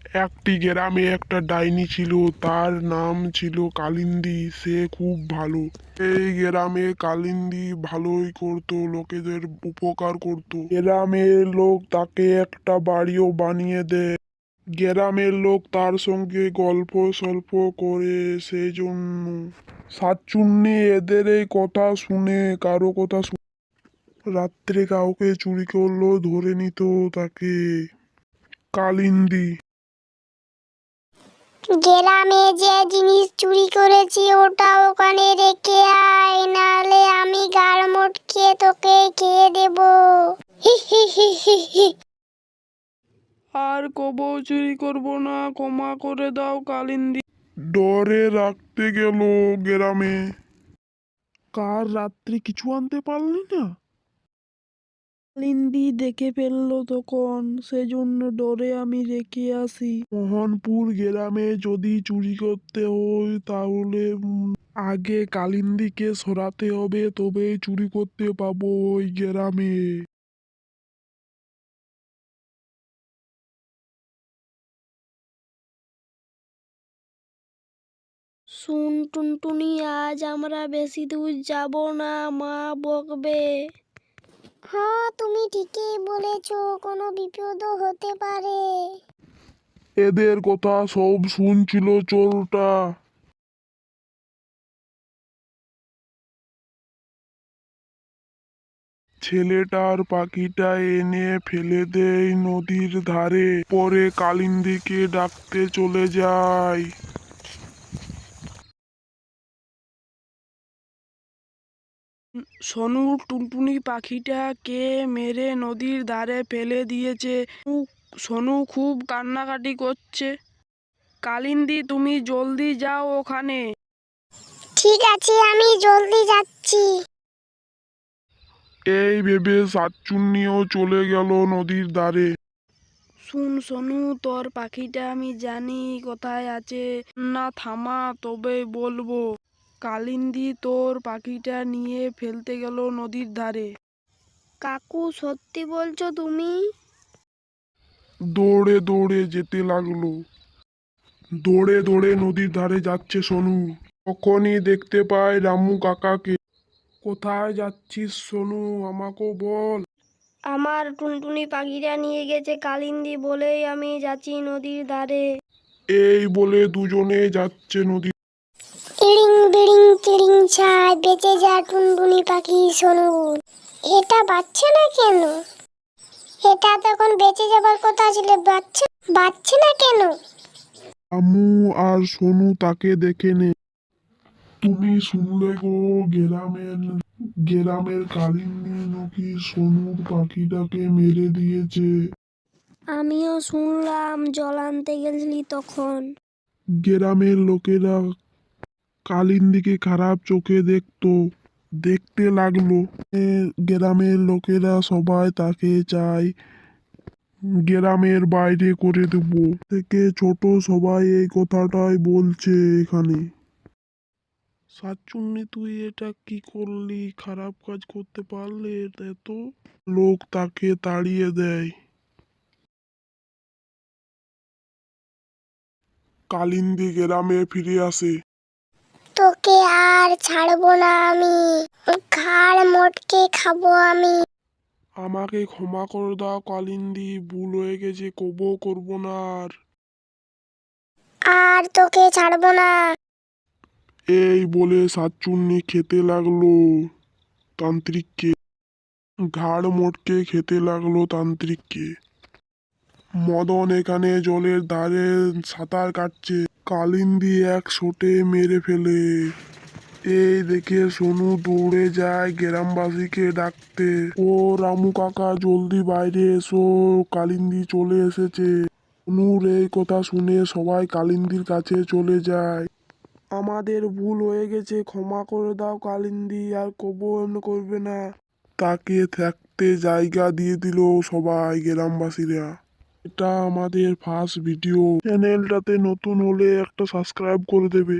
একটি গ্রামে একটা ডাইনি ছিল, তার নাম ছিল কালিন্দী। সে খুব ভালো। এই গ্রামে কালিন্দী ভালোই করতো, লোকেদের উপকার করতো। গ্রামের লোক তাকে একটা বাড়িও বানিয়ে দেয়। গ্রামের লোক তার সঙ্গে গল্প সল্প করে। সেই জন্য শাকচুন্নি এদের এই কথা শুনে, কারো কথা শুনে রাত্রে কাউকে চুরি করলো ধরে নিত তাকে কালিন্দী। গ্রামে যে জিনিস চুরি করেছি ওটা ওখানে রেখে আয়, নাহলে আমি গাড় মটকে তোকে খেয়ে দেব। হি হি হি হি হি। আর কবো চুরি করব না, ক্ষমা করে দাও কালিন্দী। ডরে রাখতে গেল গ্রামে। কার রাত্রে কিছু আনতে পারলি না? কালিন্দী দেখে ফেললো তখন, সেজন্য ডরে আমি রেখে আসি। মোহনপুর গ্রামে যদি চুরি করতে হয় তাহলে আগে কালিন্দীকে সরাতে হবে, তবেই চুরি করতে পাবো ওই গ্রামে। শুন টুনটুনি, আজ আমরা বেশি দূর যাব না, মা বকবে। হ্যাঁ, তুমি ঠিকই বলেছো, কোনো বিপদও হতে পারে। এদের কথা সব শুনছিল চোরটা। ছেলেটার পাখিটা এনে ফেলে দেয় নদীর ধারে। পরে কালিন্দীকে ডাকতে চলে যায়। সোনু, টুনটুনি পাখিটা কে মেরে নদীর ধারে ফেলে দিয়েছে। সোনু খুব কান্নাকাটি করছে। কালিন্দী, তুমি জলদি যাও ওখানে। ঠিক আছে, আমি জলদি যাচ্ছি। এই ভেবে শাকচুন্নিও চলে গেল নদীর ধারে। শুন সোনু, তোর পাখিটা আমি জানি কোথায় আছে। না থামা, তবে বলবো। কালিন্দী তোর পাখিটা নিয়ে ফেলতে গেল নদীর ধারে। কাকু, সত্যি বলছো তুমি? দৌড়ে দৌড়ে যেতে লাগলো। দৌড়ে দৌড়ে নদীর ধারে যাচ্ছে সোনু। তখনই দেখতে পায় রামু কাকাকে। কোথায় যাচ্ছিস সোনু, আমাকেও বল। আমার টুনটুনি পাখিটা নিয়ে গেছে কালিন্দী, বলেই আমি যাচ্ছি নদীর ধারে। এই বলে দুজনে যাচ্ছে নদী। ইড়িং বিড়িং চিড়িং ছাই, বেঁচে যা টুনটুনি পাখি সোনু। এটা বাচ্চা না কেন? এটা তখন বেঁচে যাবার কথা ছিল, বাচ্চা বাচ্চা না কেন? রামু আর সোনু তাকে দেখে নে। তুমি শুনলে গো, গ্রামের কালিন্দী নাকি সোনুর পাখিটাকে মেরে দিয়েছে। আমিও শুনলাম, জল আনতে গেছিলি তখন। গ্রামের লোকেরা কালিন্দীকে খারাপ চোখে দেখতে লাগলো। গ্রামের লোকেরা সবাই তাকে চায় গ্রামের বাইরে করে দেব। থেকে ছোট সবাই এই কথাটাই বলছে এখানে। শাকচুন্নি, তুই এটা কি করলি? খারাপ কাজ করতে পারলে? এত লোক তাকে তাড়িয়ে দেয়। কালিন্দী গ্রামে ফিরে আসে। তোকে আর ছাড়বো না আমি, ঘাড় মটকে খাবো আমি। আমাকে ক্ষমা করে দাও কালিন্দী, ভুল হয়ে গেছে, কবো করবো না আর। আর তোকে ছাড়বো না। এই বলে শাকচুন্নি খেতে লাগলো তান্ত্রিককে। ঘাড় মোটকে খেতে লাগলো তান্ত্রিককে। মদন এখানে জলের ধারে সাঁতার কাটছে। কালিন্দী এক শটে মেরে ফেলে। এই দেখে সোনু দৌড়ে যায় গ্রামবাসীকে ডাকতে। ও রামু কাকা, জলদি বাইরে এসো, কালিন্দী চলে এসেছে। সোনুর এই কথা শুনে সবাই কালিন্দীর কাছে চলে যায়। আমাদের ভুল হয়ে গেছে, ক্ষমা করে দাও কালিন্দী, আর কবো এমন করবে না। তাকে থাকতে জায়গা দিয়ে দিল সবাই গ্রামবাসীরা। এটা আমাদের ফার্স্ট ভিডিও। চ্যানেলটাতে নতুন হলে একটা সাবস্ক্রাইব করে দেবে।